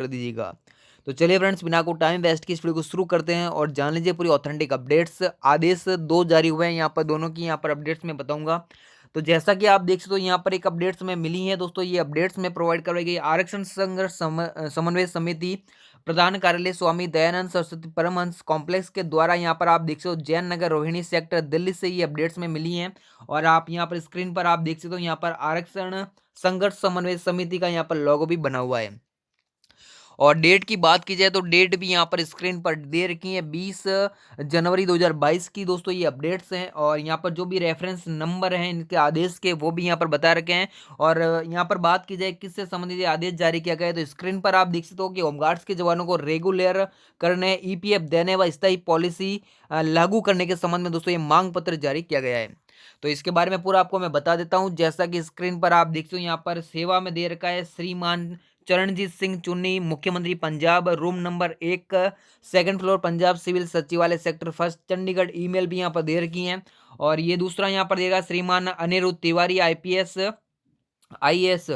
कर दीजिएगा। तो चलिए फ्रेंड्स, बिना को टाइम वेस्ट की इस वीडियो को शुरू करते हैं और जान लीजिए पूरी ऑथेंटिक अपडेट्स। आदेश 2 जारी हुए हैं यहाँ पर, दोनों की यहाँ पर अपडेट्स मैं बताऊंगा। तो जैसा कि आप देख सकते हो यहाँ पर एक अपडेट्स में मिली है दोस्तों, ये अपडेट्स में प्रोवाइड करवाई गई आरक्षण संघर्ष समन्वय समिति प्रधान कार्यालय स्वामी दयानंद सरस्वती परमहंस कॉम्प्लेक्स के द्वारा यहाँ पर आप देख सकते हो जैन नगर रोहिणी सेक्टर दिल्ली से ये अपडेट्स में मिली हैं। और आप यहाँ पर स्क्रीन पर आप देख सकते हो यहाँ पर आरक्षण संघर्ष समन्वय समिति का यहाँ पर लोगो भी बना हुआ है। और डेट की बात की जाए तो डेट भी यहाँ पर स्क्रीन पर दे रखी है 20 जनवरी 2022 की दोस्तों, ये अपडेट्स हैं। और यहाँ पर जो भी रेफरेंस नंबर हैं इनके आदेश के वो भी यहाँ पर बता रखे हैं। और यहाँ पर बात की जाए किससे संबंधित आदेश जारी किया गया है, तो स्क्रीन पर आप देख सकते हो कि होमगार्ड्स के जवानों को रेगुलर करने, ईपीएफ देने व स्थायी पॉलिसी लागू करने के संबंध में दोस्तों ये मांग पत्र जारी किया गया है। तो इसके बारे में पूरा आपको मैं बता देता हूं। जैसा कि स्क्रीन पर आप देख सकते हो यहाँ पर सेवा में दे रखा है श्रीमान चरणजीत सिंह चुन्नी, मुख्यमंत्री Punjab, room number 1, second floor, Punjab civil Sachivalaya sector 1 Chandigarh. Email भी यहाँ पर दे रखी है। और ये दूसरा यहाँ पर देगा श्रीमान Anirudh Tiwari, IPS IAS,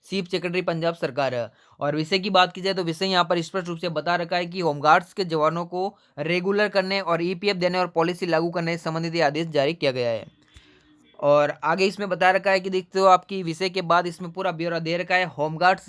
chief secretary Punjab सरकार। और विषय की बात की जाए तो विषय यहाँ पर स्पष्ट रूप से बता रखा है कि होमगार्ड्स के जवानों को रेगुलर करने और ईपीएफ देने और पॉलिसी लागू करने से संबंधित आदेश जारी किया गया है। और आगे इसमें बता रखा है कि देखते हो आपकी विषय के बाद इसमें पूरा ब्यौरा दे रखा है। होमगार्ड्स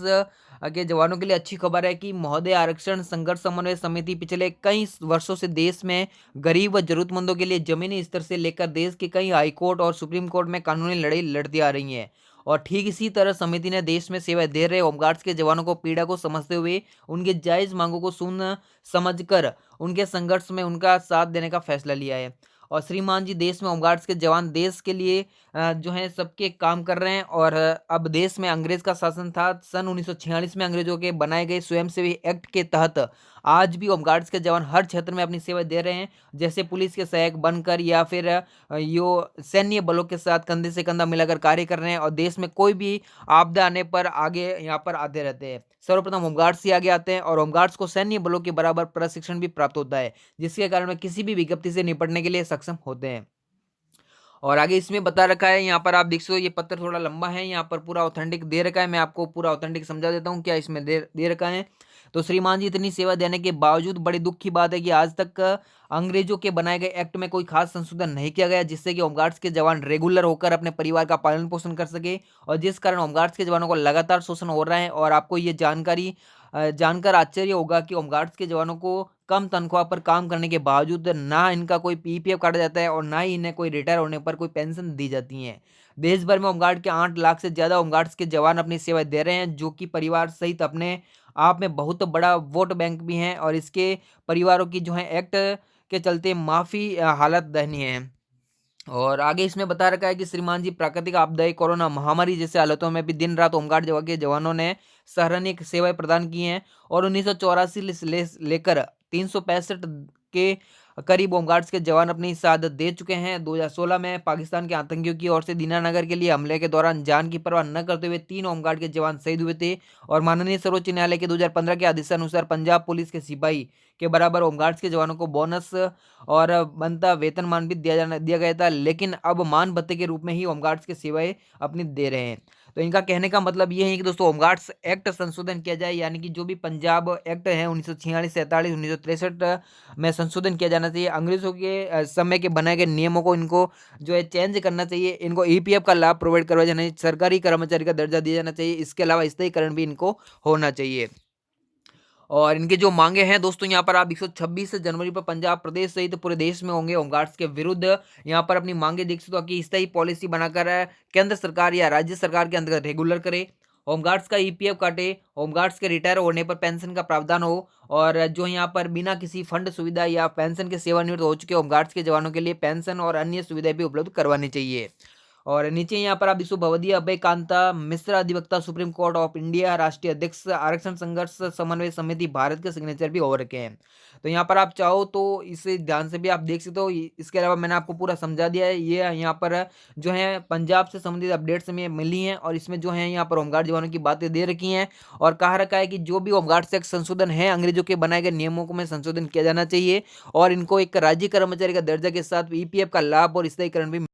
के जवानों के लिए अच्छी खबर है कि महोदय आरक्षण संघर्ष समन्वय समिति पिछले कई वर्षों से देश में गरीब व जरूरतमंदों के लिए जमीनी स्तर से लेकर देश के कई हाईकोर्ट और सुप्रीम कोर्ट में कानूनी लड़ाई लड़ती आ रही है। और ठीक इसी तरह समिति ने देश में सेवा दे रहे होमगार्ड्स के जवानों को पीड़ा को समझते हुए उनके जायज मांगों को सुन समझकर उनके संघर्ष में उनका साथ देने का फैसला लिया है। और श्रीमान जी, देश में होमगार्ड्स के जवान देश के लिए जो है सबके काम कर रहे हैं। और अब देश में अंग्रेज का शासन था। सन 1946 में अंग्रेजों के बनाए गए स्वयंसेवी एक्ट के तहत आज भी होमगार्ड्स के जवान हर क्षेत्र में अपनी सेवा दे रहे हैं, जैसे पुलिस के सहायक बनकर या फिर यो सैन्य बलों के साथ कंधे से कंधा मिलाकर कार्य कर रहे हैं। और देश में कोई भी आपदा आने पर आगे यहाँ पर आते रहते हैं। सर्वप्रथम होमगार्ड्स ही आगे आते हैं और होमगार्ड्स को सैन्य बलों के बराबर प्रशिक्षण भी प्राप्त होता है, जिसके कारण वे किसी भी विज्ञप्ति से निपटने के लिए सक्षम होते हैं। और आगे इसमें बता रखा है, यहाँ पर आप देख सकते हो ये पत्र थोड़ा लंबा है, यहाँ पर पूरा ऑथेंटिक दे रखा है। मैं आपको पूरा ऑथेंटिक समझा देता हूँ क्या इसमें दे रखा है। तो श्रीमान जी, इतनी सेवा देने के बावजूद बड़ी दुख की बात है कि आज तक अंग्रेजों के बनाए गए एक्ट में कोई खास संशोधन नहीं किया गया, जिससे कि होमगार्ड्स के जवान रेगुलर होकर अपने परिवार का पालन पोषण कर सके। और जिस कारण होमगार्ड्स के जवानों को लगातार शोषण हो रहा है। और आपको ये जानकारी जानकर आश्चर्य होगा कि होमगार्ड्स के जवानों को कम तनख्वाह पर काम करने के बावजूद ना इनका कोई पीपीएफ काटा जाता है और ना ही इन्हें कोई रिटायर होने पर कोई पेंशन दी जाती है। देश भर में होमगार्ड के 8 लाख से ज़्यादा होमगार्ड्स के जवान अपनी सेवाएं दे रहे हैं, जो कि परिवार सहित अपने आप में बहुत बड़ा वोट बैंक भी हैं। और इसके परिवारों की जो है एक्ट के चलते माफ़ी हालत दयनीय है। और आगे इसमें बता रखा है कि श्रीमान जी, प्राकृतिक आपदाएं, कोरोना महामारी जैसे हालतों में भी दिन रात होमगार्ड के जवानों ने सराहनीय सेवाएं प्रदान की हैं। और 1984 से लेकर 365 के करीब होमगार्ड्स के जवान अपनी शहादत दे चुके हैं। 2016 में पाकिस्तान के आतंकियों की ओर से दीनानगर के लिए हमले के दौरान जान की परवाह न करते हुए 3 होमगार्ड के जवान शहीद हुए थे। और माननीय सर्वोच्च न्यायालय के 2015 के आदेशानुसार पंजाब पुलिस के सिपाही के बराबर होमगार्ड्स के जवानों को बोनस और बनता वेतनमान भी दिया गया था, लेकिन अब मान भत्ते के रूप में ही होमगार्ड्स की सेवाएं अपनी दे रहे हैं। तो इनका कहने का मतलब ये है कि दोस्तों होमगार्ड्स एक्ट संशोधन किया जाए, यानी कि जो भी पंजाब एक्ट है 1946, 47, 1963 में संशोधन किया जाना चाहिए। अंग्रेजों के समय के बनाए गए नियमों को इनको जो है चेंज करना चाहिए। इनको ईपीएफ का लाभ प्रोवाइड करवाया जाना चाहिए, सरकारी कर्मचारी का दर्जा दिया जाना चाहिए। इसके अलावा स्थायीकरण भी इनको होना चाहिए। और इनके जो मांगे हैं दोस्तों, यहाँ पर आप 126 जनवरी पर पंजाब प्रदेश सहित पूरे देश में होंगे होमगार्ड्स के विरुद्ध यहाँ पर अपनी मांगे देख सकते हो कि स्थायी पॉलिसी बनाकर केंद्र सरकार या राज्य सरकार के अंतर्गत रेगुलर करे, होमगार्ड्स का ईपीएफ काटे, होमगार्ड्स के रिटायर होने पर पेंशन का प्रावधान हो। और जो यहाँ पर बिना किसी फंड सुविधा या पेंशन के सेवानिवृत्त हो चुके होमगार्ड्स के जवानों के लिए पेंशन और अन्य सुविधाएं भी उपलब्ध करवानी चाहिए। और नीचे यहाँ पर आप देखो भवदीय अभय कांता मिश्रा, अधिवक्ता सुप्रीम कोर्ट ऑफ इंडिया, राष्ट्रीय अध्यक्ष आरक्षण संघर्ष समन्वय समिति भारत के सिग्नेचर भी हो रखे हैं। तो यहाँ पर आप चाहो तो इसे ध्यान से भी आप देख सकते हो। इसके अलावा मैंने आपको पूरा समझा दिया है। ये यहाँ पर जो है पंजाब से संबंधित अपडेट्स में मिली हैं और इसमें जो है यहाँ पर होमगार्ड जवानों की बातें दे रखी हैं। और कहा रखा है कि जो भी होमगार्ड से संशोधन है अंग्रेजों के बनाए गए नियमों को में संशोधन किया जाना चाहिए और इनको एक राज्य कर्मचारी का दर्जा के साथ ईपीएफ का लाभ और स्थायीकरण भी